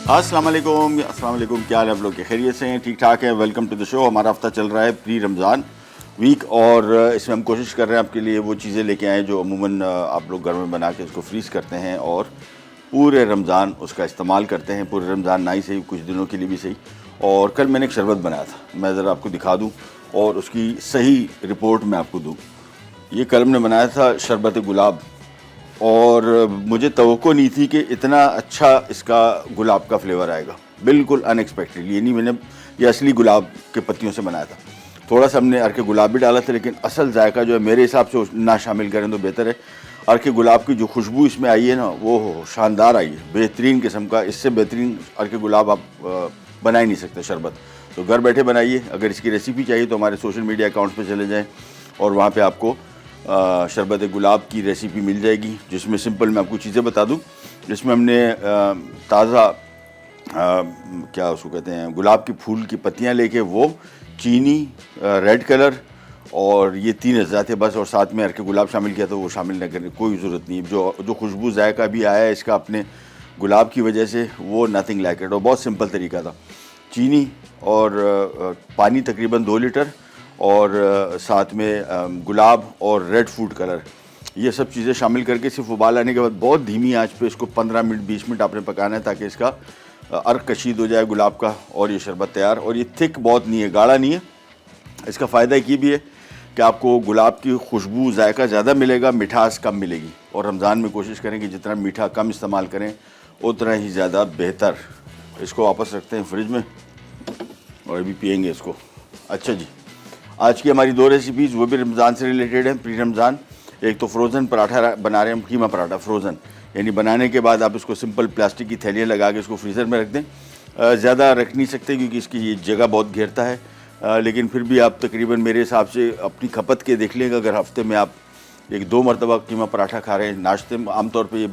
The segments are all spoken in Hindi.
अस्सलाम वालेकुम, क्या हाल है आप लोग के? खैरियत से हैं? ठीक ठाक है। Welcome to the show. हमारा हफ्ता चल रहा है प्री रमज़ान वीक और इसमें हम कोशिश कर रहे हैं आपके लिए वो चीज़ें लेके आएँ जो अमूमन आप लोग घर में बना के उसको फ्रीज़ करते हैं और पूरे रमज़ान उसका इस्तेमाल करते हैं। पूरे रमज़ान ना ही सही, कुछ दिनों के लिए भी सही। और कल मैंने एक शरबत बनाया था, मैं ज़रा आपको दिखा दूँ और उसकी सही रिपोर्ट मैं आपको दूँ। ये कल हमने बनाया था शरबत गुलाब, और मुझे तवक्को नहीं थी कि इतना अच्छा इसका गुलाब का फ्लेवर आएगा, बिल्कुल अनएक्सपेक्टेडली। ये नहीं मैंने ये असली गुलाब के पत्तियों से बनाया था। थोड़ा सा हमने अर्के गुलाब भी डाला था, लेकिन असल जायका जो है मेरे हिसाब से ना शामिल करें तो बेहतर है। अर्के गुलाब की जो खुशबू इसमें आई है ना, वो शानदार आई है, बेहतरीन किस्म का। इससे बेहतरीन अर्के गुलाब आप बना ही नहीं सकते शरबत। तो घर बैठे बनाइए। अगर इसकी रेसिपी चाहिए तो हमारे सोशल मीडिया अकाउंट्स पर चले जाएँ और वहाँ पर आपको शरबत गुलाब की रेसिपी मिल जाएगी, जिसमें सिंपल मैं आपको चीज़ें बता दूं। इसमें हमने ताज़ा क्या उसको कहते हैं, गुलाब के फूल की पत्तियां लेके वो, चीनी, रेड कलर और ये 3 अज्जा थे बस, और साथ में अर्के गुलाब शामिल किया तो वो शामिल न करने कोई ज़रूरत नहीं। जो खुशबू जायका भी आया है इसका अपने गुलाब की वजह से, वो नथिंग लाइक इट। और बहुत सिंपल तरीका था। चीनी और पानी तकरीबन 2 लीटर और साथ में गुलाब और रेड फूड कलर, ये सब चीज़ें शामिल करके सिर्फ उबाल आने के बाद बहुत धीमी आंच पे इसको 15 मिनट 20 मिनट आपने पकाना है, ताकि इसका अर्क कशीद हो जाए गुलाब का और ये शरबत तैयार। और ये थिक बहुत नहीं है, गाढ़ा नहीं है। इसका फ़ायदा एक ये भी है कि आपको गुलाब की खुशबू जायका ज़्यादा मिलेगा, मिठास कम मिलेगी। और रमज़ान में कोशिश करें कि जितना मीठा कम इस्तेमाल करें उतना ही ज़्यादा बेहतर। इसको वापस रखते हैं फ्रिज में और अभी पियेंगे इसको। अच्छा जी, आज की हमारी 2 रेसिपीज़ वो भी रमज़ान से रिलेटेड हैं, प्री रमज़ान। एक तो फ्रोज़न पराठा बना रहे हैं हम, कीमा पराठा फ्रोज़न, यानी बनाने के बाद आप इसको सिंपल प्लास्टिक की थैलियाँ लगा के इसको फ्रीज़र में रख दें। ज़्यादा रख नहीं सकते क्योंकि इसकी ये जगह बहुत घेरता है, लेकिन फिर भी आप तकरीबन मेरे हिसाब से अपनी खपत के देख लेंगे। अगर हफ्ते में आप 1-2 मरतबा कीमा पराठा खा रहे हैं नाश्ते में, आमतौर पर ये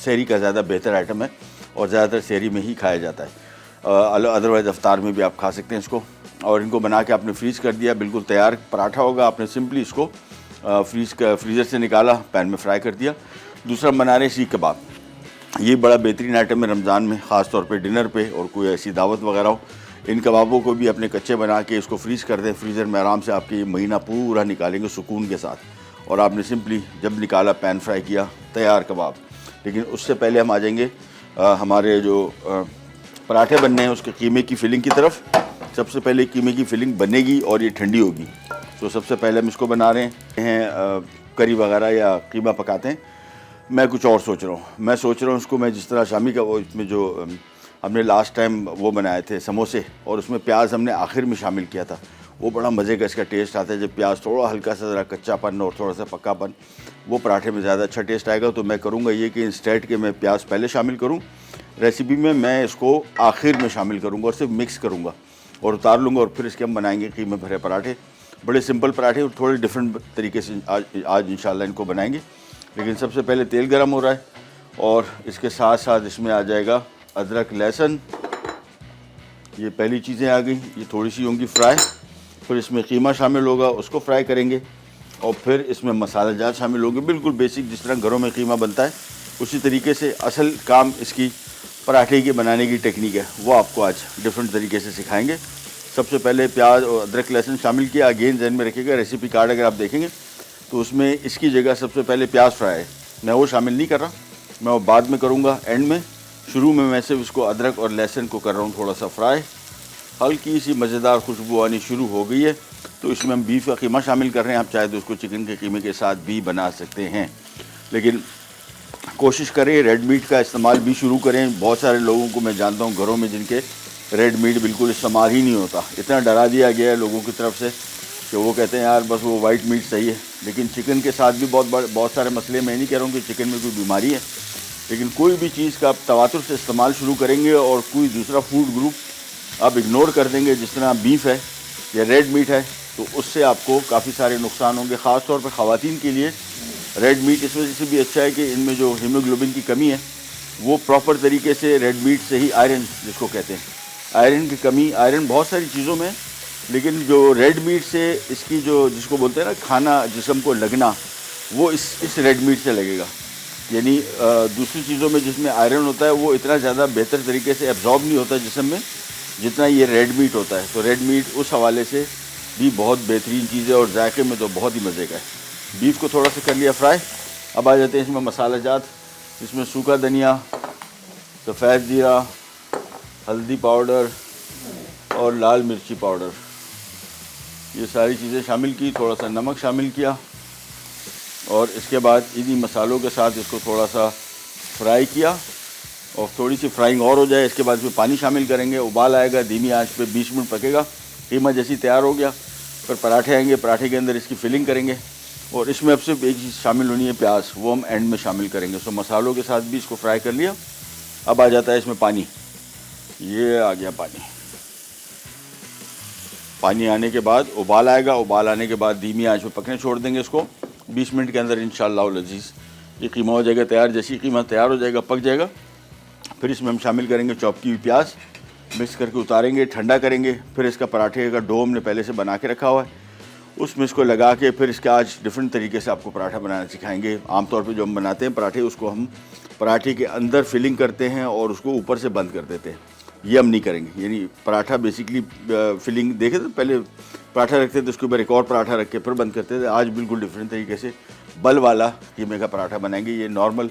सहरी का ज़्यादा बेहतर आइटम है और ज़्यादातर सहरी में ही खाया जाता है। अदरवाइज़ अफ्तार में भी आप खा सकते हैं इसको। और इनको बना के आपने फ्रीज़ कर दिया, बिल्कुल तैयार पराठा होगा। आपने सिंपली इसको फ्रीज़र से निकाला, पैन में फ्राई कर दिया। दूसरा बना रहे हैं सीख कबाब। ये बड़ा बेहतरीन आइटम है रमज़ान में, ख़ास तौर पे डिनर पे और कोई ऐसी दावत वगैरह हो। इन कबाबों को भी अपने कच्चे बना के इसको फ्रीज़ कर दें फ्रीज़र में, आराम से आपके महीना पूरा निकालेंगे सुकून के साथ। और आपने सिंपली जब निकाला पैन फ्राई किया, तैयार कबाब। लेकिन उससे पहले हम आ जाएंगे हमारे जो पराठे बनने हैं उसके कीमे की फिलिंग की तरफ। सबसे पहले कीमे की फिलिंग बनेगी और ये ठंडी होगी। तो सबसे पहले हम इसको बना रहे हैं करी वगैरह या कीमा पकाते हैं। मैं कुछ और सोच रहा हूँ। मैं सोच रहा हूँ इसको मैं जिस तरह शामी का वो, इसमें जो हमने लास्ट टाइम वो बनाए थे समोसे, और उसमें प्याज हमने आखिर में शामिल किया था, वो बड़ा मज़े का इसका टेस्ट आता है जब प्याज थोड़ा हल्का सा ज़रा कच्चापन और थोड़ा सा पक्कापन, वो पराठे में ज़्यादा अच्छा टेस्ट आएगा। तो मैं करूँगा ये कि इंस्टेड के मैं प्याज पहले शामिल करूँ रेसिपी में, मैं इसको आखिर में शामिल करूँगा और सिर्फ मिक्स करूँगा और उतार लूँगा, और फिर इसके हम बनाएंगे कीमे भरे पराठे। बड़े सिंपल पराठे और थोड़े डिफरेंट तरीके से आज इंशाल्लाह इनको बनाएंगे। लेकिन सबसे पहले तेल गरम हो रहा है और इसके साथ साथ इसमें आ जाएगा अदरक लहसुन। ये पहली चीज़ें आ गई, ये थोड़ी सी होंगी फ्राई। फिर इसमें कीमा शामिल होगा, उसको फ्राई करेंगे। और फिर इसमें मसाला जात शामिल होंगे, बिल्कुल बेसिक जिस तरह घरों में कीमा बनता है उसी तरीके से। असल काम इसकी पराठे के बनाने की टेक्निक है, वो आपको आज डिफरेंट तरीके से सिखाएंगे। सबसे पहले प्याज और अदरक लहसुन शामिल किया। अगेन जहन में रखिएगा, रेसिपी कार्ड अगर आप देखेंगे तो उसमें इसकी जगह सबसे पहले प्याज फ्राई है, मैं वो शामिल नहीं कर रहा, मैं वो बाद में करूँगा एंड में। शुरू में मैं सिर्फ इसको अदरक और लहसुन को कर रहा हूँ थोड़ा सा फ्राई। हल्की सी मज़ेदार खुशबू आनी शुरू हो गई है तो इसमें हम बीफ का कीमा शामिल कर रहे हैं। आप चाहे तो उसको चिकन के कीमे के साथ भी बना सकते हैं, लेकिन कोशिश करें रेड मीट का इस्तेमाल भी शुरू करें। बहुत सारे लोगों को मैं जानता हूँ घरों में जिनके रेड मीट बिल्कुल इस्तेमाल ही नहीं होता। इतना डरा दिया गया है लोगों की तरफ से कि वो कहते हैं यार बस वो वाइट मीट सही है। लेकिन चिकन के साथ भी बहुत सारे मसले। मैं नहीं कह रहा हूँ कि चिकन में कोई बीमारी है, लेकिन कोई भी चीज़ का आप तवातुर से इस्तेमाल शुरू करेंगे और कोई दूसरा फूड ग्रुप आप इग्नोर कर देंगे, जिस तरह बीफ है या रेड मीट है, तो उससे आपको काफ़ी सारे नुकसान होंगे। ख़ास तौर पर ख़वातीन के लिए रेड मीट इस वजह से भी अच्छा है कि इनमें जो हीमोग्लोबिन की कमी है वो प्रॉपर तरीके से रेड मीट से ही, आयरन जिसको कहते हैं, आयरन की कमी, आयरन बहुत सारी चीज़ों में, लेकिन जो रेड मीट से इसकी जो जिसको बोलते हैं ना खाना जिस्म को लगना, वो इस रेड मीट से लगेगा। यानी दूसरी चीज़ों में जिसमें आयरन होता है वो इतना ज़्यादा बेहतर तरीके से एब्जॉर्ब नहीं होता जिस्म में जितना ये रेड मीट होता है। तो रेड मीट उस हवाले से भी बहुत बेहतरीन चीज़ है और जायके में तो बहुत ही मज़े का है। बीफ को थोड़ा सा कर लिया फ्राई। अब आ जाते हैं इसमें मसाला जात, इसमें सूखा धनिया, सफ़ेद ज़ीरा, हल्दी पाउडर और लाल मिर्ची पाउडर, ये सारी चीज़ें शामिल की। थोड़ा सा नमक शामिल किया और इसके बाद इन्हीं मसालों के साथ इसको थोड़ा सा फ्राई किया और थोड़ी सी फ्राइंग और हो जाए इसके बाद इसमें पानी शामिल करेंगे। उबाल आएगा, धीमी आंच पे 20 मिनट पकेगा। कीमा जैसी तैयार हो गया, फिर पराठे आएंगे, पराठे के अंदर इसकी फिलिंग करेंगे और इसमें अब सिर्फ एक चीज़ शामिल होनी है, प्याज, वो हम एंड में शामिल करेंगे। सो मसालों के साथ भी इसको फ्राई कर लिया। अब आ जाता है इसमें पानी, ये आ गया पानी। पानी आने के बाद उबाल आएगा, उबाल आने के बाद धीमी आंच पे पकने छोड़ देंगे इसको। 20 मिनट के अंदर इंशाअल्लाह लजीज़ ये कीमा हो जाएगा तैयार। जैसे ही कीमा तैयार हो जाएगा, पक जाएगा, फिर इसमें हम शामिल करेंगे चॉप की हुई प्याज, मिक्स करके उतारेंगे, ठंडा करेंगे। फिर इसका पराठे का डो हमने पहले से बना के रखा हुआ है, उसमें इसको लगा के फिर इसका आज डिफरेंट तरीके से आपको पराठा बनाना सिखाएंगे। आमतौर पे जो हम बनाते हैं पराठे, उसको हम पराठे के अंदर फिलिंग करते हैं और उसको ऊपर से बंद कर देते हैं। ये हम नहीं करेंगे। यानी पराठा बेसिकली फिलिंग देखे तो पहले पराठा रखते थे, उसके ऊपर एक और पराठा रख के फिर बंद करते थे। आज बिल्कुल डिफरेंट तरीके से बल वाला कीमे का पराठा बनाएंगे। ये नॉर्मल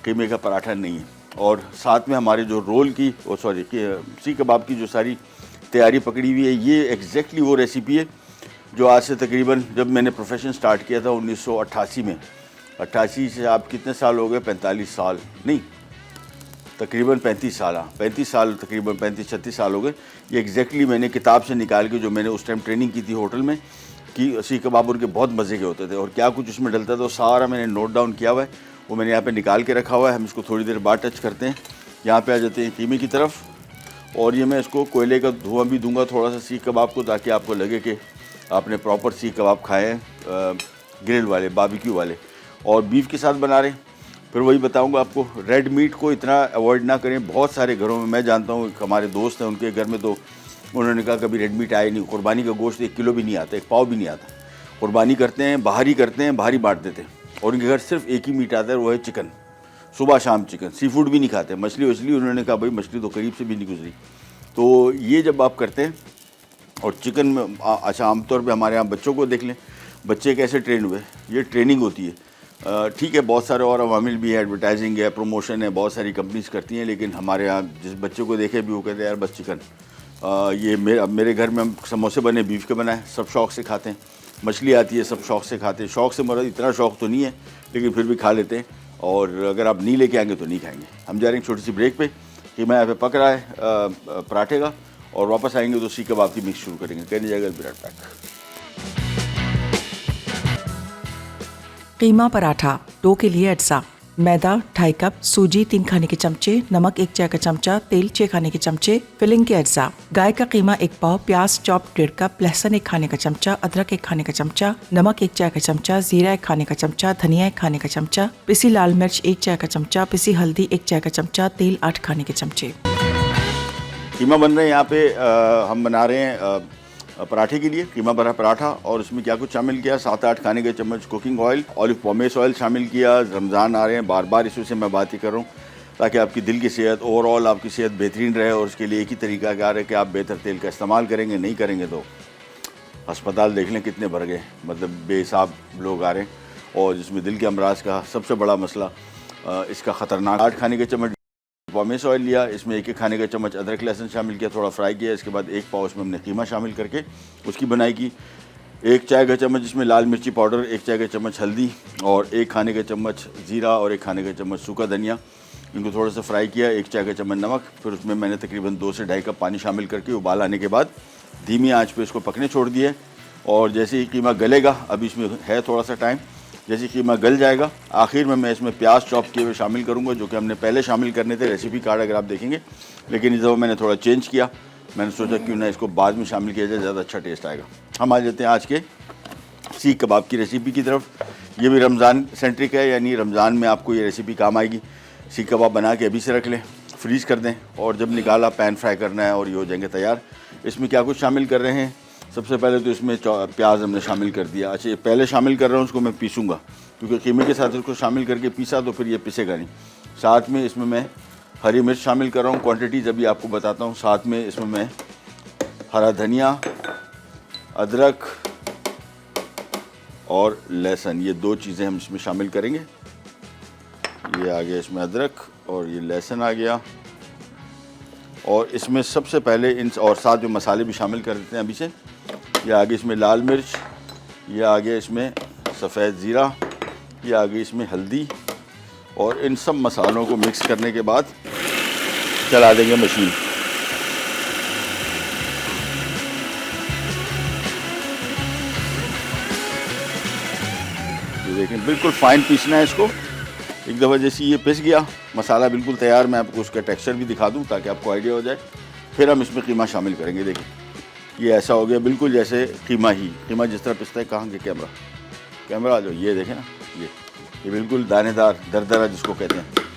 कीमे का पराठा नहीं है। और साथ में हमारे जो रोल की सीख कबाब की जो सारी तैयारी पकड़ी हुई है, ये एग्जैक्टली वो रेसिपी है जो आज से तकरीबन, जब मैंने प्रोफेशन स्टार्ट किया था 1988 में, 88 से आप कितने साल हो गए, 45 साल नहीं, तकरीबन 35 साल, 35 साल, तकरीबन 35-36 साल हो गए। ये एग्जैक्टली मैंने किताब से निकाल के, जो मैंने उस टाइम ट्रेनिंग की थी होटल में, कि सीख कबाब उनके बहुत मज़े के होते थे और क्या कुछ उसमें डलता था, वो सारा मैंने नोट डाउन किया हुआ है। वो मैंने यहाँ पे निकाल के रखा हुआ है। हम इसको थोड़ी देर बाद टच करते हैं। यहाँ पे आ जाते हैं कीमे की तरफ और ये मैं इसको कोयले का धुआं भी दूंगा थोड़ा सा सीख कबाब को, ताकि आपको लगे कि आपने प्रॉपर सीख कबाब खाए हैं, ग्रिल वाले, बारबेक्यू वाले। और बीफ के साथ बना रहे हैं। फिर वही बताऊंगा आपको, रेड मीट को इतना अवॉइड ना करें। बहुत सारे घरों में, मैं जानता हूँ, हमारे दोस्त हैं, उनके घर में तो उन्होंने कहा कभी रेड मीट आया नहीं। कुर्बानी का गोश्त 1 किलो भी नहीं आता, 1 पाव भी नहीं आता। कुर्बानी करते हैं, बाहर ही करते हैं, बाहर ही बांट देते हैं और उनके घर सिर्फ एक ही मीट आता है, वो है चिकन। सुबह शाम चिकन, सी फूड भी नहीं खाते। मछली वछली उन्होंने कहा भाई मछली तो करीब से भी नहीं गुजरी। तो ये जब आप करते हैं और चिकन में, अच्छा आमतौर पे हमारे यहाँ बच्चों को देख लें, बच्चे कैसे ट्रेन हुए, ये ट्रेनिंग होती है। ठीक है, बहुत सारे और अवामिल भी है, एडवर्टाइजिंग है, प्रमोशन है, बहुत सारी कंपनीज करती हैं, लेकिन हमारे यहाँ जिस बच्चे को देखे भी वो कहते हैं यार बस चिकन। ये मेरे घर में हम समोसे बने बीफ के बनाए, सब शौक़ से खाते हैं। मछली आती है, सब शौक़ से खाते हैं। शौक़ से मतलब इतना शौक़ तो नहीं है, लेकिन फिर भी खा लेते हैं। और अगर आप नहीं लेके आएंगे तो नहीं खाएंगे। हम जा रहे हैं छोटी सी ब्रेक पे, कीमा यहाँ पे पक रहा है पराठे का, और वापस आएंगे तो सीख कबाब की मिक्स शुरू करेंगे। कहने जाएगा विराट पैक। कीमा पराठा। डो के लिए अज्जा: मैदा 2.5 कप, सूजी 3 खाने के चमचे, नमक 1 चाय का चमचा, तेल 6 खाने के चमचे। फिलिंग के अज्जा: गाय का कीमा 1 पाव, प्याज चॉप 1.5 कप, लहसुन 1 खाने का चमचा, अदरक 1 खाने का चमचा, नमक 1 चाय का चमचा, जीरा 1 खाने का चमचा, धनिया 1 खाने का चमचा, पिसी लाल मिर्च 1 चाय का चमचा, पिसी हल्दी 1 चाय का चमचा, तेल 8 खाने के चमचे। कीमा बन रहे हैं यहाँ पे। हम बना रहे हैं पराठे के लिए कीमा भरा पराठा, और उसमें क्या कुछ शामिल किया, 7-8 खाने के चम्मच कुकिंग ऑयल, ऑलिव पॉमेस ऑयल शामिल किया। रमज़ान आ रहे हैं, बार बार इस से मैं बात ही कर रहा हूँ, ताकि आपकी दिल की सेहत, ओवरऑल आपकी सेहत बेहतरीन रहे। और उसके लिए एक ही तरीका कार है कि आप बेहतर तेल का इस्तेमाल करेंगे। नहीं करेंगे तो अस्पताल देख लें कितने भर गए, मतलब बेहिसाब लोग आ रहे हैं। और जिसमें दिल के अमराज का सबसे बड़ा मसला इसका ख़तरनाक। 8 खाने के चम्मच पॉमेस ऑयल लिया, इसमें 1-1 खाने का चम्मच अदरक लहसुन शामिल किया, थोड़ा फ्राई किया। इसके बाद 1 पाव इसमें हमने कीमा शामिल करके उसकी बनाई की। 1 चाय का चम्मच इसमें लाल मिर्ची पाउडर, 1 चाय का चम्मच हल्दी, और 1 खाने का चम्मच ज़ीरा और 1 खाने का चम्मच सूखा धनिया, इनको थोड़ा सा फ्राई किया। 1 चाय का चम्मच नमक। फिर उसमें मैंने तकरीबन 2 से 2.5 कप पानी शामिल करके उबाल आने के बाद धीमी आँच पर इसको पकने छोड़ दिए। और जैसे ही कीमा गलेगा, अभी इसमें है थोड़ा सा टाइम, जैसे कीमा गल जाएगा, आखिर में मैं इसमें प्याज चॉप किए हुए शामिल करूंगा, जो कि हमने पहले शामिल करने थे, रेसिपी कार्ड अगर आप देखेंगे, लेकिन इस दफ़ा मैंने थोड़ा चेंज किया। मैंने सोचा क्यों ना इसको बाद में शामिल किया जाए, ज़्यादा अच्छा टेस्ट आएगा। हम आ जाते हैं आज के सीख कबाब की रेसिपी की तरफ। ये भी रमज़ान सेंट्रिक है, यानी रमज़ान में आपको ये रेसिपी काम आएगी। सीख कबाब बना के अभी से रख लें, फ्रीज़ कर दें, और जब निकाला पैन फ्राई करना है और ये हो जाएंगे तैयार। इसमें क्या कुछ शामिल कर रहे हैं, सबसे पहले तो इसमें प्याज हमने शामिल कर दिया। अच्छा, ये पहले शामिल कर रहा हूँ, उसको मैं पीसूँगा क्योंकि कीमे के साथ इसको शामिल करके पीसा तो फिर ये पिसेगा नहीं। साथ में इसमें मैं हरी मिर्च शामिल कर रहा हूँ, क्वांटिटी अभी आपको बताता हूँ। साथ में इसमें मैं हरा धनिया, अदरक और लहसुन, ये 2 चीज़ें हम इसमें शामिल करेंगे। ये आ गया इसमें अदरक और ये लहसुन आ गया। और इसमें सबसे पहले इन और साथ जो मसाले भी शामिल कर देते हैं अभी से। ये आ गया इसमें लाल मिर्च, ये आ गया इसमें सफ़ेद ज़ीरा, ये आ गई इसमें हल्दी। और इन सब मसालों को मिक्स करने के बाद चला देंगे मशीन। ये देखें, बिल्कुल फाइन पीसना है इसको। एक दफ़ा जैसे ये पिस गया, मसाला बिल्कुल तैयार, मैं आपको उसका टेक्सचर भी दिखा दूं ताकि आपको आइडिया हो जाए। फिर हम इसमें कीमा शामिल करेंगे। देखिए ये ऐसा हो गया बिल्कुल जैसे कीमा जिस तरह पिसता है। कहाँ के कैमरा आ जाओ, ये देखें ना, ये बिल्कुल दानेदार दरदरा जिसको कहते हैं।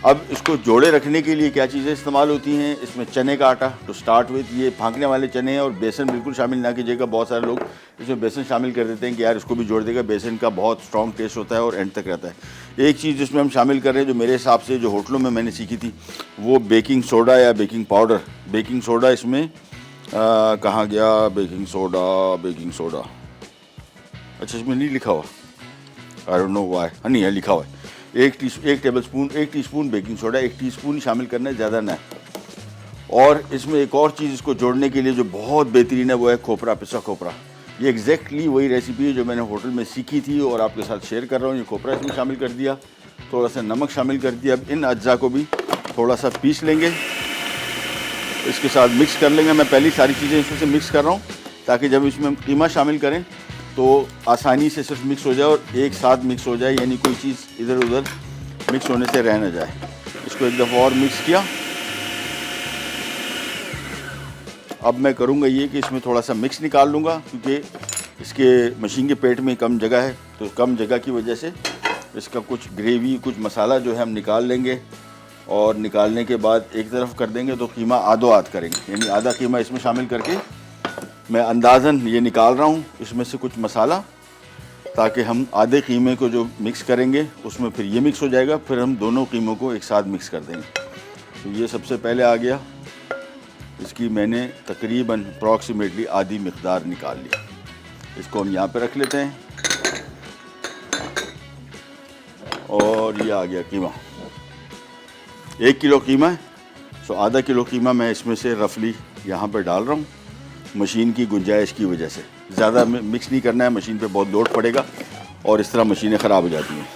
अब इसको जोड़े रखने के लिए क्या चीज़ें इस्तेमाल होती हैं, इसमें चने का आटा टू स्टार्ट विथ, ये फांकने वाले चने हैं। और बेसन बिल्कुल शामिल ना कीजिएगा, बहुत सारे लोग इसमें बेसन शामिल कर देते हैं कि यार इसको भी जोड़ देगा। बेसन का बहुत स्ट्रॉन्ग टेस्ट होता है और एंड तक रहता है। एक चीज़ जिसमें हम शामिल कर रहे हैं जो मेरे हिसाब से जो होटलों में मैंने सीखी थी, वो बेकिंग सोडा या बेकिंग पाउडर। बेकिंग सोडा इसमें कहाँ गया, बेकिंग सोडा, अच्छा इसमें नहीं लिखा हुआ, आई डोंट नो व्हाई। हाँ नहीं है, लिखा हुआ है। एक टीस्पून बेकिंग सोडा, 1 टीस्पून ही शामिल करना है, ज़्यादा ना है। और इसमें एक और चीज़ इसको जोड़ने के लिए जो बहुत बेहतरीन है वो है खोपरा, पिसा खोपरा। ये एग्जैक्टली वही रेसिपी है जो मैंने होटल में सीखी थी और आपके साथ शेयर कर रहा हूँ। ये खोपरा इसमें शामिल कर दिया, थोड़ा सा नमक शामिल कर दिया। अब इन अज्जा को भी थोड़ा सा पीस लेंगे, इसके साथ मिक्स कर लेंगे। मैं पहली सारी चीज़ें इसमें से मिक्स कर रहा हूँ ताकि जब इसमें हम कीमा शामिल करें तो आसानी से सिर्फ मिक्स हो जाए और एक साथ मिक्स हो जाए, यानी कोई चीज़ इधर उधर मिक्स होने से रह न जाए। इसको एक दफ़ा और मिक्स किया। अब मैं करूँगा ये कि इसमें थोड़ा सा मिक्स निकाल लूँगा क्योंकि इसके मशीन के पेट में कम जगह है, तो कम जगह की वजह से इसका कुछ ग्रेवी, कुछ मसाला जो है हम निकाल लेंगे। और निकालने के बाद एक तरफ कर देंगे तो कीमा आधो आध करेंगे, यानी आधा कीमा इसमें शामिल करके मैं अंदाज़न ये निकाल रहा हूँ इसमें से कुछ मसाला, ताकि हम आधे कीमे को जो मिक्स करेंगे उसमें फिर ये मिक्स हो जाएगा। फिर हम दोनों कीमों को एक साथ मिक्स कर देंगे। तो ये सबसे पहले आ गया, इसकी मैंने तकरीबन अप्रॉक्सीमेटली आधी मिक़दार निकाल ली। इसको हम यहाँ पे रख लेते हैं। और ये आ गया कीमा, 1 किलो कीमा है, सो आधा किलो कीमा मैं इसमें से रफली यहाँ पर डाल रहा हूँ। मशीन की गुंजाइश की वजह से ज़्यादा मिक्स नहीं करना है, मशीन पे बहुत लोड पड़ेगा और इस तरह मशीनें ख़राब हो जाती हैं।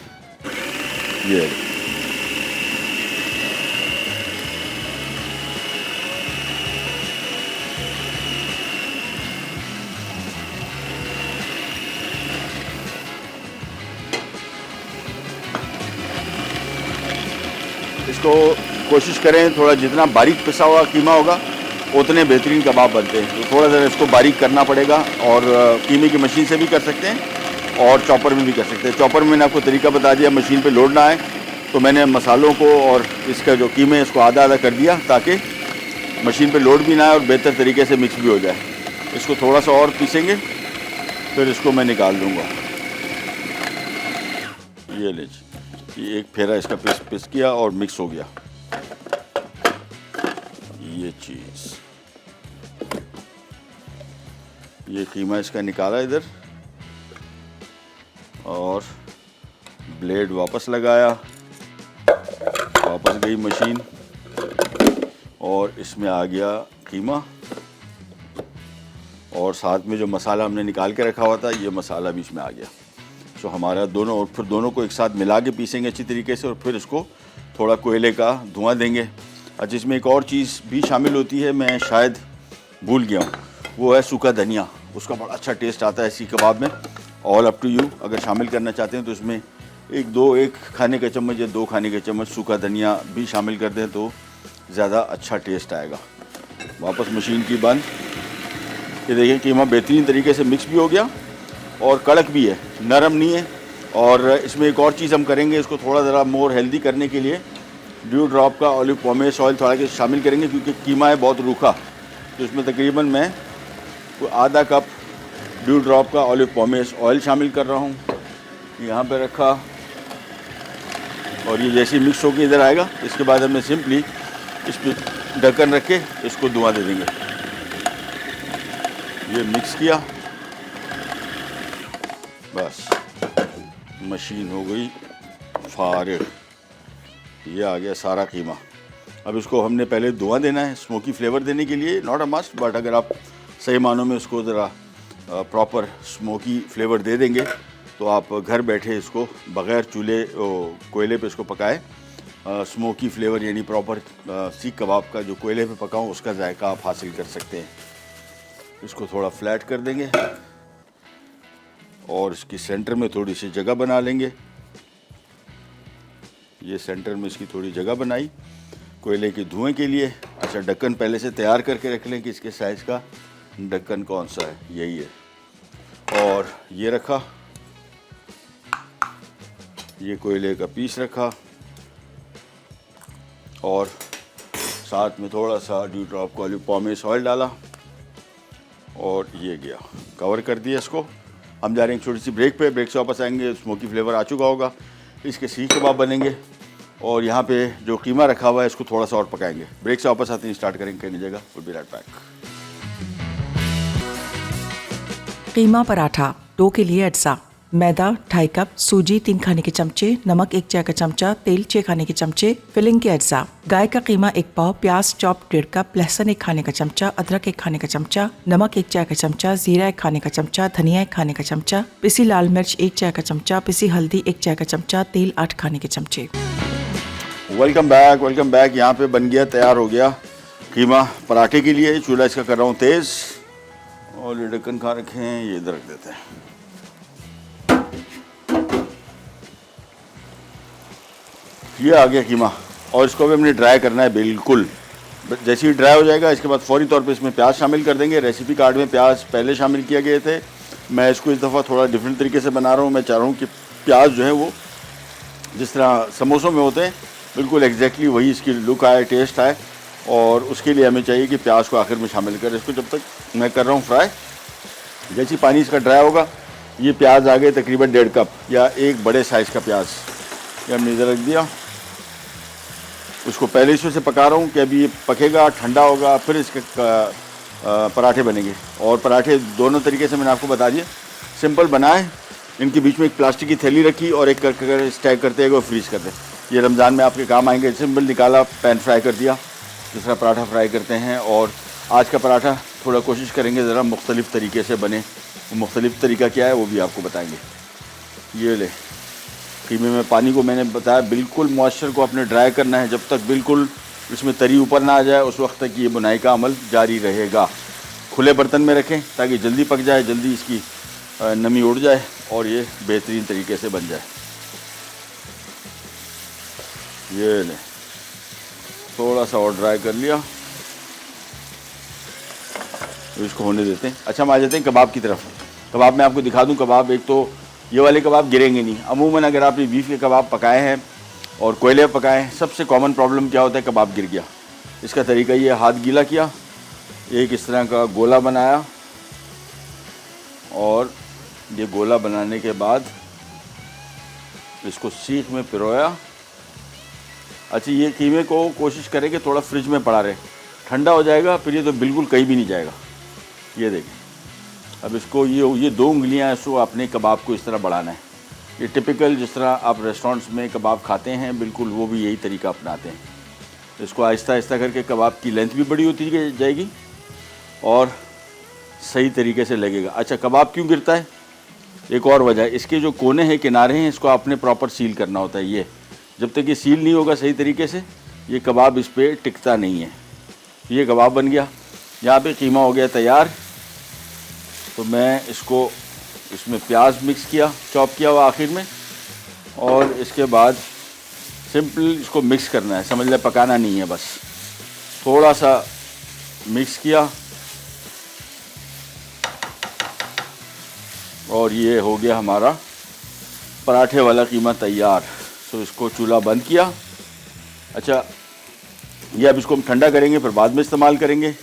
ये इसको कोशिश करें थोड़ा जितना बारीक पिसा हुआ कीमा होगा उतने बेहतरीन कबाब बनते हैं। तो थोड़ा सा इसको बारीक करना पड़ेगा और कीमे की मशीन से भी कर सकते हैं और चॉपर में भी कर सकते हैं। चॉपर में मैंने आपको तरीका बता दिया, मशीन पे लोड ना आए तो मैंने मसालों को और इसका जो कीमे इसको आधा आधा कर दिया ताकि मशीन पे लोड भी ना आए और बेहतर तरीके से मिक्स भी हो जाए। इसको थोड़ा सा और पीसेंगे, फिर इसको मैं निकाल दूँगा। ये लीजिए, ये एक फेरा इसका पिस किया और मिक्स हो गया। ये चीज़, ये कीमा इसका निकाला इधर और ब्लेड वापस लगाया, वापस गई मशीन और इसमें आ गया कीमा और साथ में जो मसाला हमने निकाल के रखा हुआ था ये मसाला भी इसमें आ गया। तो हमारा दोनों, और फिर दोनों को एक साथ मिला के पीसेंगे अच्छी तरीके से और फिर इसको थोड़ा कोयले का धुआं देंगे। अच्छा, इसमें एक और चीज़ भी शामिल होती है, मैं शायद भूल गया हूँ, वो है सूखा धनिया। उसका बड़ा अच्छा टेस्ट आता है इसी कबाब में। ऑल अप टू यू, अगर शामिल करना चाहते हैं तो इसमें एक खाने का चम्मच या 2 खाने के चम्मच सूखा धनिया भी शामिल कर दें तो ज़्यादा अच्छा टेस्ट आएगा। वापस मशीन की बंद। ये देखिए कीमा बेहतरीन तरीके से मिक्स भी हो गया और कड़क भी है, नरम नहीं है। और इसमें एक और चीज़ हम करेंगे, इसको थोड़ा ज़रा मोर हेल्दी करने के लिए ड्यू ड्रॉप का ऑलिव पॉमेस ऑयल थोड़ा के शामिल करेंगे क्योंकि कीमा है बहुत रूखा। तो इसमें तकरीबन मैं आधा कप ड्यू ड्रॉप का ऑलिव पॉमेस ऑयल शामिल कर रहा हूँ, यहाँ पे रखा। और ये जैसे ही मिक्स होकर इधर आएगा, इसके बाद हमें सिंपली इस पर ढक्कन रख के इसको धुआं दे देंगे। ये मिक्स किया, बस मशीन हो गई फारिग। ये आ गया सारा कीमा। अब इसको हमने पहले धुआं देना है स्मोकी फ्लेवर देने के लिए, नॉट अ मस्ट, बट अगर आप सही मानों में इसको ज़रा प्रॉपर स्मोकी फ्लेवर दे देंगे तो आप घर बैठे इसको बग़ैर चूल्हे कोयले पे इसको पकाए स्मोकी फ्लेवर यानी प्रॉपर सीख कबाब का जो कोयले पे पकाऊं उसका जायका आप हासिल कर सकते हैं। इसको थोड़ा फ्लैट कर देंगे और इसकी सेंटर में थोड़ी सी जगह बना लेंगे। ये सेंटर में इसकी थोड़ी जगह बनाई कोयले के धुएं के लिए। अच्छा, ढक्कन पहले से तैयार करके रख लें कि इसके साइज़ का ढक्कन कौन सा है, यही है। और ये रखा, ये कोयले का पीस रखा और साथ में थोड़ा सा ड्यू ड्रॉप का ऑलिव पॉमेस ऑयल डाला और ये गया, कवर कर दिया इसको। हम जा रहे हैं छोटी सी ब्रेक पे, ब्रेक से वापस आएंगे, स्मोकी फ्लेवर आ चुका होगा, इसके सीख कबाब बनेंगे और यहाँ पे जो कीमा रखा हुआ है इसको थोड़ा सा और पकाएंगे। ब्रेक से वापस आते हैं, स्टार्ट करेंगे करने जगह। Will be right back. Keema paratha dough के लिए अज्जा: मैदा 2.5 कप, सूजी 3 खाने के चमचे, नमक 1 चाय का चमचा, तेल 6 खाने के चमचे। फिलिंग के अज्जा: गाय का कीमा 1 पाव, प्याज चॉप 1.5 कप, लहसुन 1 खाने का चमचा, अदरक 1 खाने का चमचा, नमक 1 चाय का चमचा, जीरा 1 खाने का चमचा, धनिया 1 खाने का चमचा, पिसी लाल मिर्च 1 चाय का चमचा, पिसी हल्दी 1 चाय का चमचा, तेल 8 खाने के चमचे। Welcome back, welcome back. यहाँ पे बन गया, तैयार हो गया कीमा पराठे के लिए। चूल्हा इसका कर रहा हूँ तेज़ और ये ढक्कन खा रखे हैं, ये इधर रख देते हैं। ये आ गया कीमा और इसको भी हमने ड्राई करना है बिल्कुल। जैसे ही ड्राई हो जाएगा इसके बाद फौरी तौर पे इसमें प्याज शामिल कर देंगे। रेसिपी कार्ड में प्याज पहले शामिल किए गए थे, मैं इसको इस दफ़ा थोड़ा डिफरेंट तरीके से बना रहा हूँ। मैं चाह रहा हूँ कि प्याज जो है वो जिस तरह समोसों में होते हैं बिल्कुल एग्जैक्टली वही इसकी लुक आए, टेस्ट आए, और उसके लिए हमें चाहिए कि प्याज को आखिर में शामिल करें। इसको जब तक मैं कर रहा हूँ फ्राई, जैसे ही पानी इसका ड्राई होगा ये प्याज आ गए तकरीबन 1.5 कप या एक बड़े साइज़ का प्याज, ये हमने इधर रख दिया। उसको पहले इसमें से पका रहा हूँ कि अभी ये पकेगा, ठंडा होगा, फिर इसके पराठे बनेंगे। और पराठे दोनों तरीके से मैंने आपको बता दिया, सिंपल बनाए, इनके बीच में एक प्लास्टिक की थैली रखी और एक कर स्टैक करते हैं, फ्रीज़ कर दें। ये रमज़ान में आपके काम आएंगे। सिंपल निकाला, पैन फ्राई कर दिया, जिस तरह पराठा फ्राई करते हैं। और आज का पराठा थोड़ा कोशिश करेंगे ज़रा मुख्तलिफ़ तरीके से बने। वो मुख्तलिफ़ तरीका क्या है वो भी आपको बताएंगे। ये ले कीमे में पानी को मैंने बताया बिल्कुल मॉइस्चर को अपने ड्राई करना है, जब तक बिल्कुल इसमें तरी ऊपर ना आ जाए उस वक्त तक ये बुनाई का अमल जारी रहेगा। खुले बर्तन में रखें ताकि जल्दी पक जाए, जल्दी इसकी नमी उड़ जाए और ये बेहतरीन तरीके से बन जाए। ये ले थोड़ा सा और ड्राई कर लिया, तो इसको होने देते हैं। अच्छा, हम आ जाते हैं कबाब की तरफ। कबाब मैं आपको दिखा दूं। कबाब एक तो ये वाले कबाब गिरेंगे नहीं। अमूमन अगर आपने बीफ के कबाब पकाए हैं और कोयले पर पकाए हैं, सबसे कॉमन प्रॉब्लम क्या होता है, कबाब गिर गया। इसका तरीका ये, हाथ गीला किया, एक इस तरह का गोला बनाया और ये गोला बनाने के बाद इसको सीख में पिरोया। अच्छा, ये कीमे को कोशिश करें कि थोड़ा फ्रिज में पड़ा रहे, ठंडा हो जाएगा फिर ये तो बिल्कुल कहीं भी नहीं जाएगा। ये देखें, अब इसको ये 2 उंगलियां इसको अपने कबाब को इस तरह बढ़ाना है। ये टिपिकल जिस तरह आप रेस्टोरेंट्स में कबाब खाते हैं बिल्कुल वो भी यही तरीका अपनाते हैं। इसको आहिस्ता आहिस्ता करके कबाब की लेंथ भी बड़ी होती जाएगी और सही तरीके से लगेगा। अच्छा, कबाब क्यों गिरता है, एक और वजह है, इसके जो कोने हैं, किनारे हैं, इसको आपने प्रॉपर सील करना होता है। ये जब तक ये सील नहीं होगा सही तरीके से, ये कबाब इस पर टिकता नहीं है। ये कबाब बन गया। यहाँ पे कीमा हो गया तैयार। तो मैं इसको इसमें प्याज मिक्स किया, चॉप किया हुआ आखिर में, और इसके बाद सिंपल इसको मिक्स करना है, समझ ले, पकाना नहीं है, बस थोड़ा सा मिक्स किया और ये हो गया हमारा पराठे वाला कीमा तैयार। तो इसको चूल्हा बंद किया। अच्छा, ये अब इसको हम ठंडा करेंगे फिर बाद में इस्तेमाल करेंगे।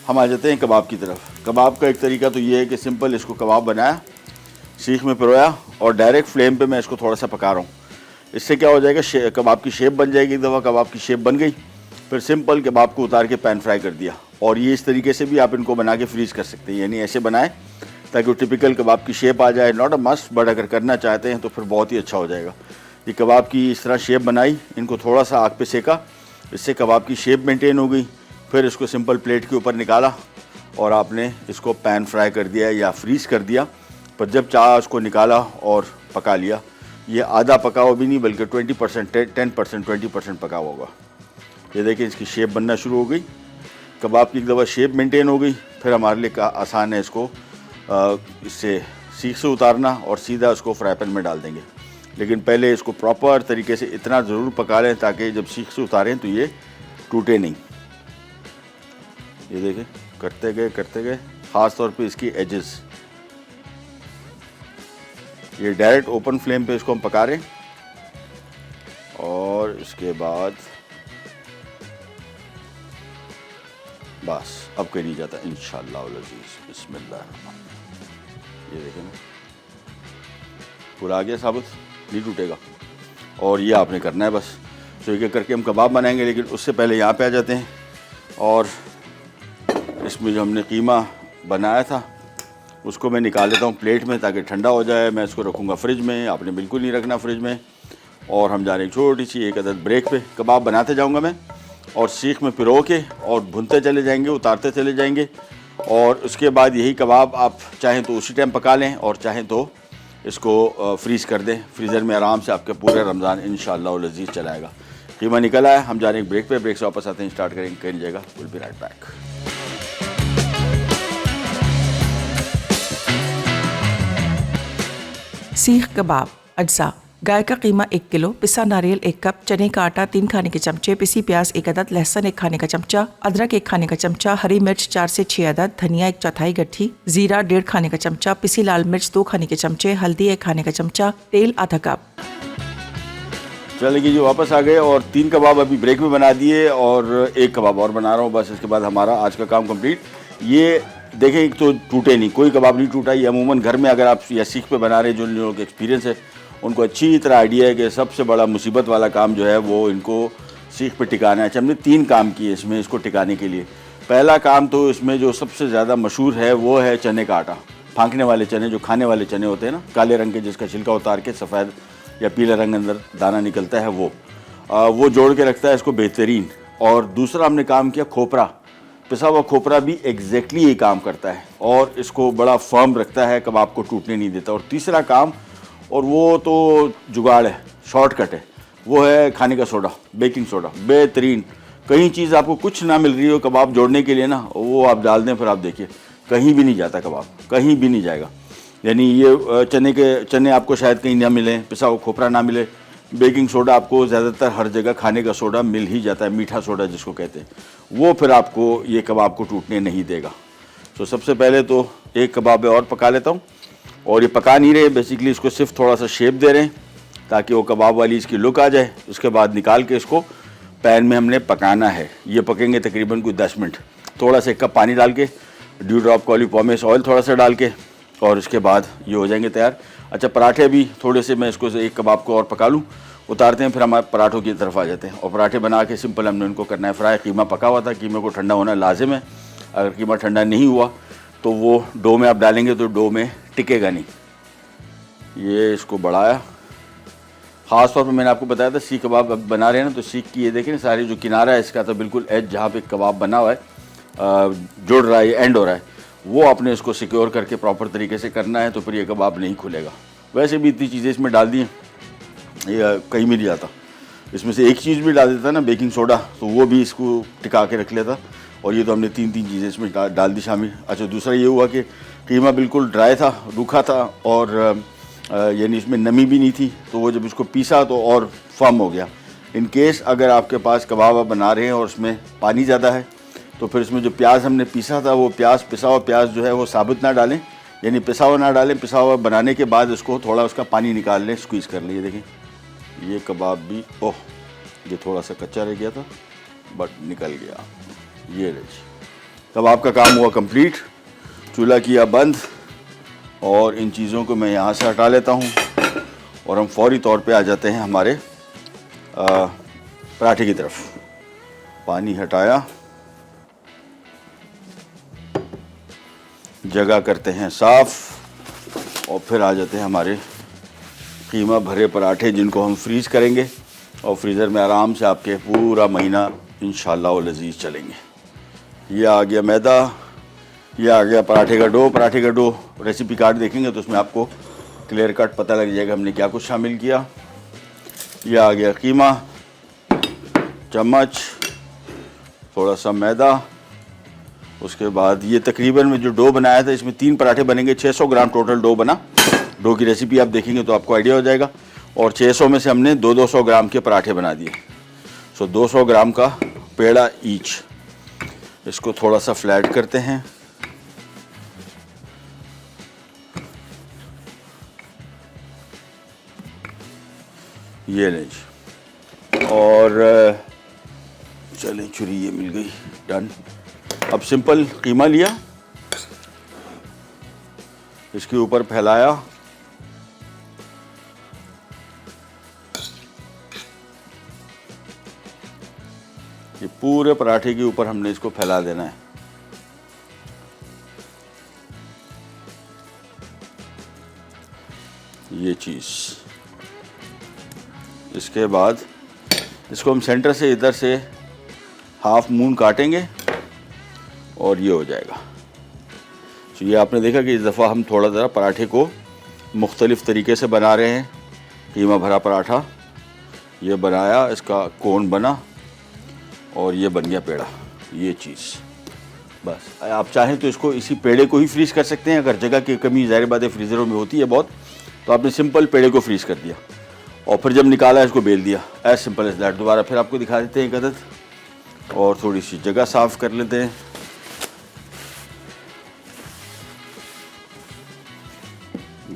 हम आ जाते हैं कबाब की तरफ। कबाब का एक तरीका तो ये है कि सिंपल इसको कबाब बनाया, सीख में पिरोया और डायरेक्ट फ्लेम पे मैं इसको थोड़ा सा पका रहा हूँ। इससे क्या हो जाएगा, कबाब की शेप बन जाएगी। एक दफ़ा कबाब की शेप बन गई, फिर सिंपल कबाब को उतार के पैन फ्राई कर दिया। और ये इस तरीके से भी आप इनको बना के फ्रीज़ कर सकते हैं, यानी ऐसे बनाएं ताकि वो टिपिकल कबाब की शेप आ जाए। नॉट अ मस्ट, बट अगर करना चाहते हैं तो फिर बहुत ही अच्छा हो जाएगा। ये कबाब की इस तरह शेप बनाई, इनको थोड़ा सा आग पे सेका, इससे कबाब की शेप मेंटेन हो गई। फिर इसको सिंपल प्लेट के ऊपर निकाला और आपने इसको पैन फ्राई कर दिया या फ्रीज़ कर दिया। पर जब चाहा उसको निकाला और पका लिया। ये आधा पका हुआ भी नहीं बल्कि 20%, 10%, 20% पका हुआ होगा। ये देखिए इसकी शेप बनना शुरू हो गई। कबाब की एक दफ़ा शेप मेंटेन हो गई, फिर हमारे लिए आसान है इसको इससे सीख से उतारना और सीधा उसको फ्राई पैन में डाल देंगे। लेकिन पहले इसको प्रॉपर तरीके से इतना ज़रूर पका लें ताकि जब सीख से उतारें तो ये टूटे नहीं। ये देखिए करते गए, ख़ास तौर पे इसकी एजेस। ये डायरेक्ट ओपन फ्लेम पे इसको हम पका रहे हैं और इसके बाद बस अब कहीं नहीं जाता इंशाअल्लाह अज़ीज़। बिस्मिल्लाह। ये देखें ना, पूरा आ गया साबुत, नहीं टूटेगा। और ये आपने करना है बस। तो एक एक करके हम कबाब बनाएंगे, लेकिन उससे पहले यहाँ पे आ जाते हैं। और इसमें जो हमने कीमा बनाया था उसको मैं निकाल लेता हूँ प्लेट में ताकि ठंडा हो जाए। मैं इसको रखूँगा फ्रिज में, आपने बिल्कुल नहीं रखना फ्रिज में। और हम जा रहे हैं छोटी सी एक अदद ब्रेक पे। कबाब बनाते जाऊँगा मैं और सीख में पिरो के और भुनते चले जाएंगे, उतारते चले जाएंगे। और उसके बाद यही कबाब आप चाहें तो उसी टाइम पका लें और चाहें तो इसको फ्रीज़ कर दें फ्रीज़र में। आराम से आपके पूरे रमज़ान इंशाअल्लाह लज़ीज़ चलाएगा। कीमा निकल आया, हम जा रहे हैं ब्रेक पे। ब्रेक से वापस आते हैं, स्टार्ट करेंगे, कहीं जाएगा। Will be right back. सीख कबाब अज्जा। गाय का कीमा 1 किलो, पिसा नारियल 1 कप, चने का आटा 3 खाने के चमचे, पिसी प्याज 1 अदद, लहसुन 1 खाने का चमचा, अदरक 1 खाने का चमचा, हरी मिर्च 4 से 6 अदद, धनिया 1/4 गट्ठी, जीरा 1.5 खाने का चमचा, पिसी लाल मिर्च 2 खाने के चमचे, हल्दी 1 खाने का चमचा, तेल आधा कप। चलिए जी वापस आ गए और 3 कबाब अभी ब्रेक में बना दिए और 1 कबाब और बना रहा हूँ। बस इसके बाद हमारा आज का काम कंप्लीट। ये देखें, एक तो टूटे नहीं, कोई कबाब नहीं टूटा। ये अमूमन घर में अगर आप या सीख पे बना रहे, जो लोगों के एक्सपीरियंस है उनको अच्छी तरह आइडिया है कि सबसे बड़ा मुसीबत वाला काम जो है वो इनको सीख पे टिकाना है। अच्छा, हमने 3 काम किए इसमें इसको टिकाने के लिए। पहला काम तो इसमें जो सबसे ज़्यादा मशहूर है वो है चने का आटा। फांकने वाले चने, जो खाने वाले चने होते हैं ना, काले रंग के, जिसका छिलका उतार के सफ़ेद या पीला रंग अंदर दाना निकलता है, वो जोड़ के रखता है इसको बेहतरीन। और दूसरा हमने काम किया खोपरा। पिसा हुआ खोपरा भी एग्जैक्टली यही काम करता है और इसको बड़ा फर्म रखता है, कबाब को टूटने नहीं देता। और तीसरा काम, और वो तो जुगाड़ है, शॉर्टकट है, वो है खाने का सोडा, बेकिंग सोडा। बेहतरीन, कहीं चीज़ आपको कुछ ना मिल रही हो कबाब जोड़ने के लिए ना, वो आप डाल दें, फिर आप देखिए कहीं भी नहीं जाता कबाब, कहीं भी नहीं जाएगा। यानी ये चने आपको शायद कहीं ना मिले, पिसा हुआ खोपरा ना मिले, बेकिंग सोडा आपको ज़्यादातर हर जगह खाने का सोडा मिल ही जाता है, मीठा सोडा जिसको कहते हैं, वो फिर आपको ये कबाब को टूटने नहीं देगा। तो सबसे पहले तो 1 कबाब और पका लेता हूँ। और ये पका नहीं रहे, बेसिकली इसको सिर्फ थोड़ा सा शेप दे रहे हैं ताकि वो कबाब वाली इसकी लुक आ जाए। उसके बाद निकाल के इसको पैन में हमने पकाना है। ये पकेंगे तकरीबन कोई 10 मिनट। थोड़ा सा 1 कप पानी डाल के, ड्यू ड्रॉप कॉलीपोमेस ऑयल थोड़ा सा डाल के, और इसके बाद ये हो जाएंगे तैयार। अच्छा, पराठे भी थोड़े से मैं इसको 1 कबाब को और पका लूँ, उतारते हैं, फिर हमारे पराठों की तरफ आ जाते हैं। और पराठे बना के सिंपल हमने उनको करना है फ्राई। कीमा पका हुआ था, कीमे को ठंडा होना लाजिम है। अगर कीमा ठंडा नहीं हुआ तो वो डो में आप डालेंगे तो डो में टिकेगा नहीं। ये इसको बढ़ाया, ख़ास तौर पर मैंने आपको बताया था सीख कबाब अब बना रहे हैं ना, तो सीख की ये देखें ना, सारी जो किनारा है इसका, तो बिल्कुल एज जहाँ पे कबाब बना हुआ है, जुड़ रहा है, एंड हो रहा है, वो आपने इसको सिक्योर करके प्रॉपर तरीके से करना है, तो फिर ये कबाब नहीं खुलेगा। वैसे भी इतनी चीज़ें इसमें डाल दी हैं, ये कहीं भी नहीं जाता। इसमें से एक चीज़ भी डाल देता ना, बेकिंग सोडा, तो वो भी इसको टिका के रख लेता। और ये तो हमने 3 चीज़ें इसमें डाल दी शामिल। अच्छा, दूसरा ये हुआ कि कीमा बिल्कुल ड्राई था, रूखा था, और यानी इसमें नमी भी नहीं थी, तो वो जब इसको पीसा तो और फर्म हो गया। इन केस अगर आपके पास कबाब आप बना रहे हैं और उसमें पानी ज़्यादा है, तो फिर इसमें जो प्याज हमने पीसा था, वो पिसा हुआ प्याज जो है वो साबुत ना डालें, यानी पिसा हुआ ना डालें। पिसा हुआ बनाने के बाद इसको थोड़ा उसका पानी निकाल लें, स्क्वीज़ कर लिए। देखें ये कबाब भी, ओह ये थोड़ा सा कच्चा रह गया था बट निकल गया। ये लीजिए, कबाब का काम हुआ कंप्लीट। चूल्हा किया बंद और इन चीज़ों को मैं यहाँ से हटा लेता हूँ और हम फौरी तौर पे आ जाते हैं हमारे पराठे की तरफ। पानी हटाया, जगह करते हैं साफ़ और फिर आ जाते हैं हमारे कीमा भरे पराठे, जिनको हम फ्रीज़ करेंगे और फ्रीज़र में आराम से आपके पूरा महीना इंशाअल्लाह व लजीज़ चलेंगे। ये आ गया मैदा, ये आ गया पराठे का डो। पराठे का डो रेसिपी कार्ड देखेंगे तो उसमें आपको क्लियर कट पता लग जाएगा हमने क्या कुछ शामिल किया। ये आ गया कीमा, चम्मच, थोड़ा सा मैदा। उसके बाद ये तकरीबन में जो डो बनाया था इसमें 3 पराठे बनेंगे, 600 ग्राम टोटल डो बना। डो की रेसिपी आप देखेंगे तो आपको आइडिया हो जाएगा। और 600 में से हमने 200 ग्राम के पराठे बना दिए। सो 200 ग्राम का पेड़ा ईच। इसको थोड़ा सा फ्लैट करते हैं। ये लें जी, और चलें छुरी ये मिल गई, डन। अब सिंपल कीमा लिया, इसके ऊपर फैलाया, ये पूरे पराठे के ऊपर हमने इसको फैला देना है। ये चीज़, इसके बाद इसको हम सेंटर से इधर से हाफ मून काटेंगे और ये हो जाएगा। तो ये आपने देखा कि इस दफ़ा हम थोड़ा ज़रा पराठे को मुख्तलिफ़ तरीके से बना रहे हैं। कीमा भरा पराठा ये बनाया, इसका कोन बना और ये बन गया पेड़ा। ये चीज़ बस, आप चाहें तो इसको इसी पेड़े को ही फ्रीज़ कर सकते हैं। अगर जगह की कमी ज़ाहिर बात है फ्रीज़रों में होती है बहुत, तो आपने सिंपल पेड़े को फ्रीज़ कर दिया और फिर जब निकाला इसको बेल दिया। As simple as that. दोबारा फिर आपको दिखा देते हैं एक अदद, और थोड़ी सी जगह साफ़ कर लेते हैं।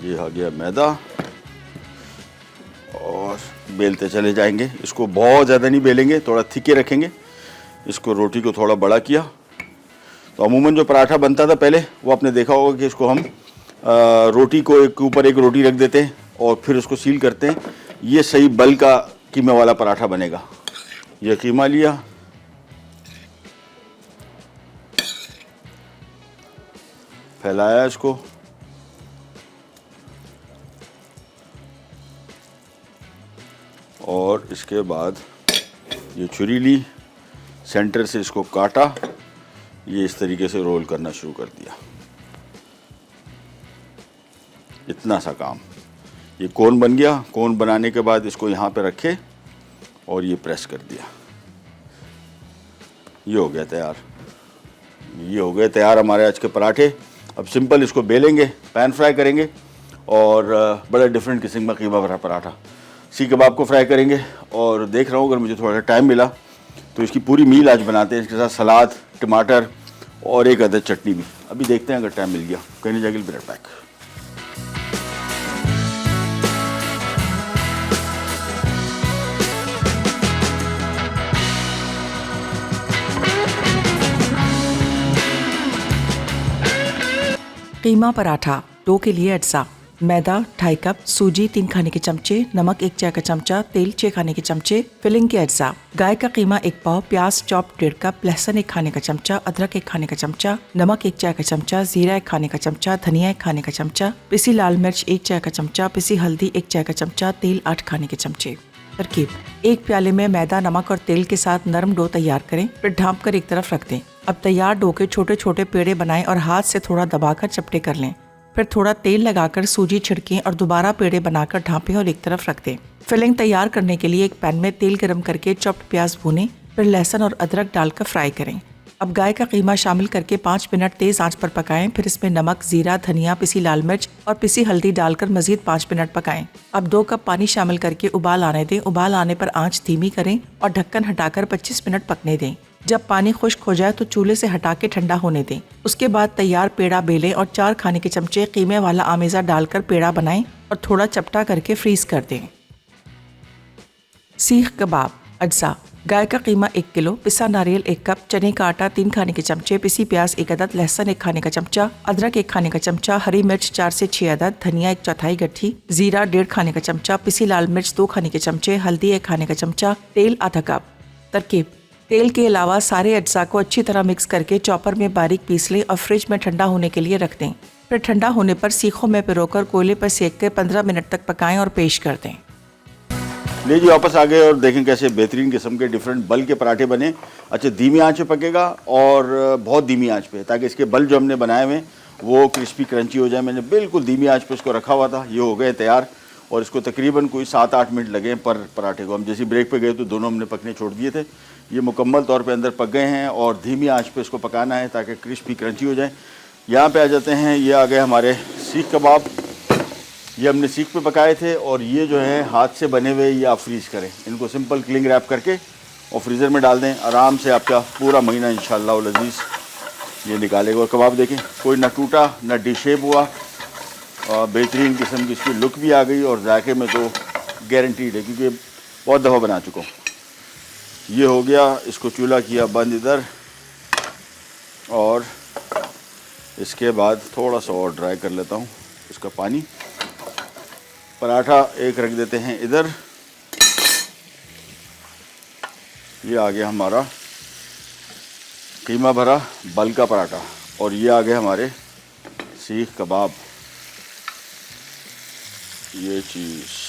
ये आ गया मैदा और बेलते चले जाएंगे। इसको बहुत ज़्यादा नहीं बेलेंगे, थोड़ा थिके रखेंगे। इसको रोटी को थोड़ा बड़ा किया। तो अमूमन जो पराठा बनता था पहले, वो आपने देखा होगा कि इसको हम रोटी को एक ऊपर एक रोटी रख देते हैं और फिर उसको सील करते हैं। ये सही बल का कीमे वाला पराठा बनेगा। ये कीमा लिया, फैलाया इसको, और इसके बाद ये छुरी ली, सेंटर से इसको काटा, ये इस तरीके से रोल करना शुरू कर दिया। इतना सा काम। ये कोन बन गया। कोन बनाने के बाद इसको यहाँ पे रखे और ये प्रेस कर दिया। ये हो गया तैयार। ये हो गए तैयार हमारे आज के पराठे। अब सिंपल इसको बेलेंगे, पैन फ्राई करेंगे और बड़ा डिफरेंट किस्म का कीमा भरा पराठा सीख कबाब को फ्राई करेंगे। और देख रहा हूँ अगर मुझे थोड़ा सा टाइम मिला तो इसकी पूरी मील आज बनाते हैं। इसके साथ सलाद, टमाटर और एक अदद चटनी भी। अभी देखते हैं अगर टाइम मिल गया। कहीं नहीं जाएगी, ब्रेड पैक। कीमा पराठा। डो के लिए अज्जा: मैदा 2.5 कप, सूजी 3 खाने के चमचे, नमक 1 चाय का चमचा, तेल 6 खाने के चमचे। फिलिंग के अज्जा: गाय का कीमा 1 पाव, प्याज चॉप 1.5 कप, लहसुन 1 खाने का चमचा, अदरक 1 खाने का चमचा, नमक 1 चाय का चमचा, जीरा 1 खाने का चमचा, धनिया 1 खाने का चमचा, पिसी लाल मिर्च 1 चाय का चमचा, पिसी हल्दी 1 चाय का चमचा, तेल 8 खाने के चमचे। तरकीब: 1 प्याले में मैदा, नमक और तेल के साथ नरम डो तैयार करें, फिर ढाँप कर एक तरफ रख दें। अब तैयार डो के छोटे छोटे पेड़े बनाएं और हाथ से थोड़ा दबाकर चपटे कर लें। फिर थोड़ा तेल लगाकर सूजी छिड़कें और दोबारा पेड़े बनाकर ढाँपें और एक तरफ रख दें। फिलिंग तैयार करने के लिए एक पैन में तेल गरम करके चॉप्ड प्याज भूनें, फिर लहसुन और अदरक डालकर फ्राई करें। अब गाय का कीमा शामिल करके 5 मिनट तेज आंच पर पकाएं। फिर इसमें नमक, जीरा, धनिया, पिसी लाल मिर्च और पिसी हल्दी डालकर मजीद 5 मिनट पकाएं। अब 2 कप पानी शामिल करके उबाल आने दें। उबाल आने पर आंच धीमी करें और ढक्कन हटाकर 25 मिनट पकने दें। जब पानी खुश्क हो जाए तो चूल्हे से हटा के ठंडा होने दें। उसके बाद तैयार पेड़ा बेलें और 4 खाने के चमचे कीमे वाला आमेज़ा डालकर पेड़ा बनाएं और थोड़ा चपटा करके फ्रीज कर दें। सीख कबाब। अज्जा: गाय का कीमा 1 किलो, पिसा नारियल 1 कप, चने का आटा 3 खाने के चमचे, पिसी प्याज 1 अदद, लहसुन 1 खाने का चमचा, अदरक 1 खाने का चमचा, हरी मिर्च 4 से 6 अदद, धनिया 1/4 गट्ठी, जीरा 1.5 खाने का चमचा, पिसी लाल मिर्च 2 खाने के चमचे, हल्दी 1 खाने का चमचा, तेल आधा कप। तरकीब: तेल के अलावा सारे अज्जा को अच्छी तरह मिक्स करके चॉपर में बारीक पीस लें और फ्रिज में ठंडा होने के लिए रख दें। फिर ठंडा होने पर सीखों में पिरोकर कोयले पर सेक कर 15 मिनट तक पकाएं और पेश कर दें। ले जी वापस आ गए और देखें कैसे बेहतरीन किस्म के डिफरेंट बल के पराठे बने। अच्छा, धीमी आंच पे पकेगा और बहुत धीमी आंच पे, ताकि इसके बल जो हमने बनाए हुए वो क्रिस्पी क्रंची हो जाए। मैंने बिल्कुल धीमी आंच पे इसको रखा हुआ था। ये हो गए तैयार और इसको तकरीबन कोई 7-8 मिनट लगे पर पराठे को। हम जैसे ब्रेक पे गए तो दोनों हमने पकने छोड़ दिए थे। ये मुकम्मल तौर पे अंदर पक गए हैं और धीमी आंच पे इसको पकाना है ताकि क्रिस्पी क्रंची हो जाए। यहाँ पे आ जाते हैं, ये आ गए हमारे सीख कबाब। ये हमने सीख पे पकाए थे और ये जो है हाथ से बने हुए, ये आप फ्रीज़ करें। इनको सिंपल क्लिंग रैप करके और फ्रीज़र में डाल दें। आराम से आपका पूरा महीना इंशाअल्लाह लजीज़ ये निकालेगा। और कबाब देखें, कोई ना टूटा ना डिशेप हुआ, बेहतरीन किस्म की इसकी लुक भी आ गई और जायके में तो गारंटीड है क्योंकि बहुत दफ़ा बना चुका हूँ। ये हो गया, इसको चूल्हा किया बंद इधर और इसके बाद थोड़ा सा और ड्राई कर लेता हूँ इसका पानी। पराठा एक रख देते हैं इधर। ये आ गया हमारा कीमा भरा बल का पराठा और ये आ गए हमारे सीख कबाब। ये चीज़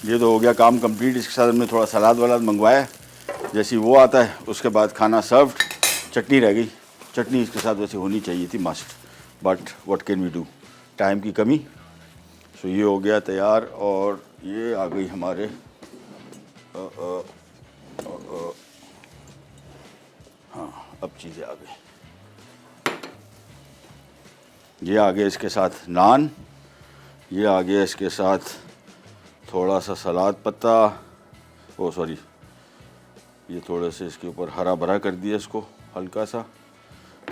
ये तो हो गया काम कंप्लीट। इसके साथ हमने थोड़ा सलाद वलाद मंगवाया, जैसे वो आता है उसके बाद खाना सर्व्ड। चटनी रह गई, चटनी इसके साथ वैसे होनी चाहिए थी must, but what can we do, time की कमी। सो ये हो गया तैयार और ये आ गई हमारे हाँ अब चीज़ें आ गई। ये आ गया इसके साथ नान, ये आ गया इसके साथ थोड़ा सा सलाद पत्ता, ओ सॉरी ये थोड़े से इसके ऊपर हरा भरा कर दिया इसको हल्का सा,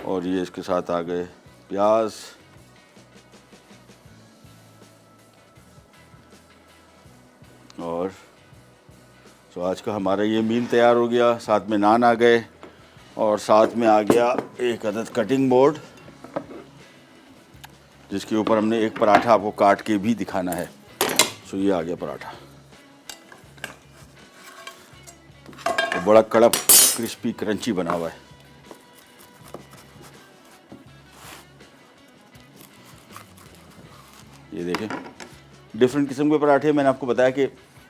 और ये इसके साथ आ गए प्याज और तो आज का हमारा ये मील तैयार हो गया। साथ में नान आ गए और साथ में आ गया एक अदद कटिंग बोर्ड जिसके ऊपर हमने एक पराठा आपको काट के भी दिखाना है। सो ये आ गया पराठा, तो बड़ा कड़क क्रिस्पी क्रंची बना हुआ है। ये देखें डिफरेंट किस्म के पराठे। मैंने आपको बताया कि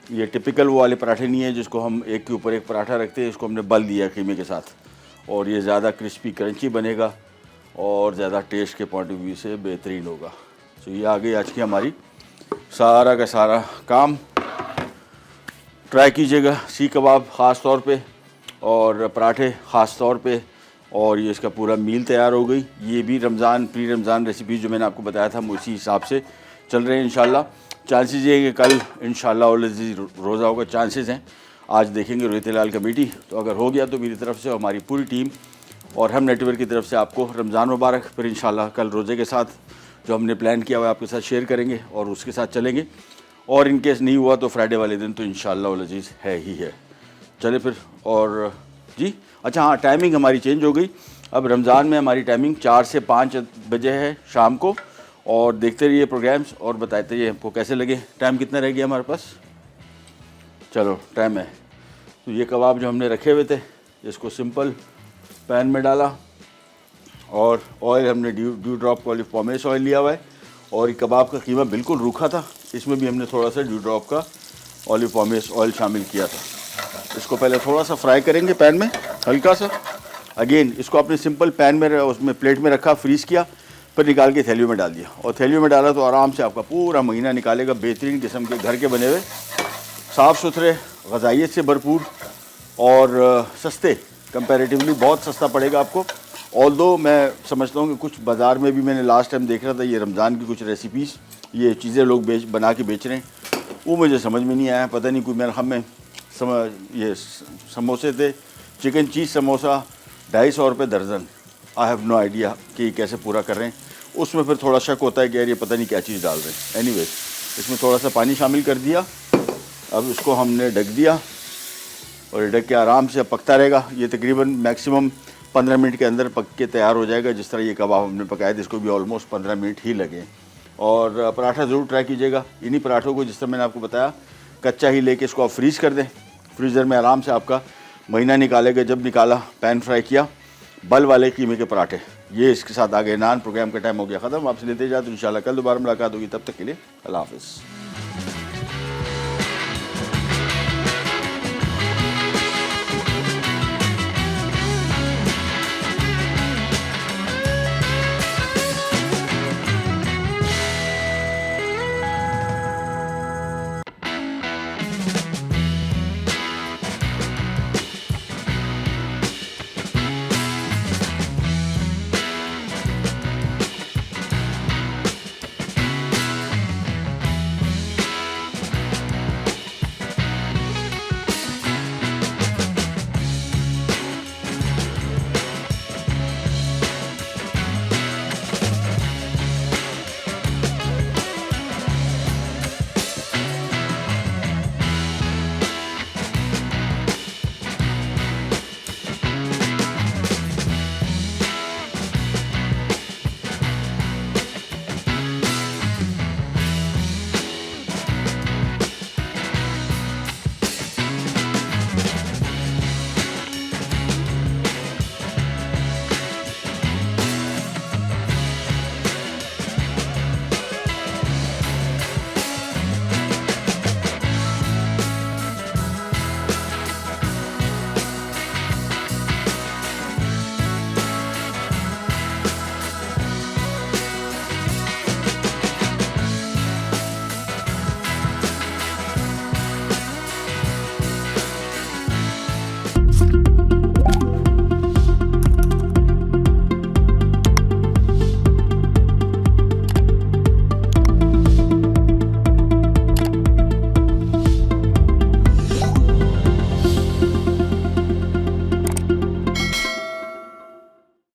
ये टिपिकल वो वाले पराठे नहीं है जिसको हम एक के ऊपर एक पराठा रखते हैं। इसको हमने बल दिया कीमे के साथ और ये ज़्यादा क्रिस्पी क्रंची बनेगा और ज़्यादा टेस्ट के पॉइंट ऑफ व्यू से बेहतरीन होगा। सो ये आ गई आज की हमारी सारा का सारा काम। ट्राई कीजिएगा सीख कबाब ख़ास तौर पे और पराठे ख़ास तौर पे, और ये इसका पूरा मील तैयार हो गई। ये भी रमज़ान प्री रमज़ान रेसिपी जो मैंने आपको बताया था उसी हिसाब से चल रहे हैं इंशाल्लाह। चांसेस ये है कि कल इंशाल्लाह रोज़ा होगा, चांसेस हैं। आज देखेंगे रोहित लाल कमेटी, तो अगर हो गया तो मेरी तरफ से हमारी पूरी टीम और हम नेटवर्क की तरफ से आपको रमज़ान मुबारक। फिर इंशाल्लाह कल रोज़े के साथ जो हमने प्लान किया हुआ आपके साथ शेयर करेंगे और उसके साथ चलेंगे, और इन केस नहीं हुआ तो फ्राइडे वाले दिन तो इंशाल्लाह वल अज़ीज़ है ही है। चले फिर। और जी अच्छा हाँ, टाइमिंग हमारी चेंज हो गई। अब रमज़ान में हमारी टाइमिंग 4 से 5 बजे है शाम को, और देखते रहिए प्रोग्राम्स और बताते रहिए आपको कैसे लगे। टाइम कितना रह गया हमारे पास? चलो टाइम है। तो ये कबाब जो हमने रखे हुए थे इसको सिंपल पैन में डाला और ऑयल हमने ड्यू ड्रॉप ऑलिव पॉमेस ऑयल लिया हुआ है, और ये कबाब का कीमा बिल्कुल रूखा था, इसमें भी हमने थोड़ा सा ड्यू ड्रॉप का ऑलिव पॉमेस ऑयल शामिल किया था। इसको पहले थोड़ा सा फ्राई करेंगे पैन में हल्का सा। अगेन इसको आपने सिंपल पैन में उसमें प्लेट में रखा, फ्रीज़ किया, फिर निकाल के थैलियों में डाल दिया, और थैलियों में डाला तो आराम से आपका पूरा महीना निकालेगा। बेहतरीन किस्म के घर के बने हुए, साफ़ सुथरे, ग़ज़ाइयत से भरपूर और सस्ते, कंपैरेटिवली बहुत सस्ता पड़ेगा आपको। ऑल्दो मैं समझता हूँ कि कुछ बाज़ार में भी मैंने लास्ट टाइम देख रहा था ये रमज़ान की कुछ रेसिपीज़, ये चीज़ें लोग बना के बेच रहे हैं, वो मुझे समझ में नहीं आया। पता नहीं कोई मेरे हम में ये समोसे थे, चिकन चीज़ समोसा 250 रुपये दर्जन। आई हैव नो आइडिया कि ये कैसे पूरा कर रहे हैं। उसमें फिर थोड़ा शक होता है कि यार ये पता नहीं क्या चीज़ डाल रहे हैं। एनीवेज, इसमें थोड़ा सा पानी शामिल कर दिया। अब इसको हमने ढक दिया और ये ढक के आराम से पकता रहेगा। ये तकरीबन मैक्सिमम 15 मिनट के अंदर पक के तैयार हो जाएगा। जिस तरह ये कबाब हमने पकाए थे, इसको भी ऑलमोस्ट 15 मिनट ही लगे। और पराठा ज़रूर ट्राई कीजिएगा। इन्हीं पराठों को, जिस तरह मैंने आपको बताया, कच्चा ही लेके इसको आप फ्रीज़ कर दें। फ्रीज़र में आराम से आपका महीना निकालेगा। जब निकाला, पैन फ्राई किया, बल वाले कीमे के पराठे, ये इसके साथ आ गए नान। प्रोग्राम का टाइम हो गया ख़त्म। आपसे लेते जाते, इंशाल्लाह कल दोबारा मुलाकात होगी। तब तक के लिए अल्लाह हाफ़िज़।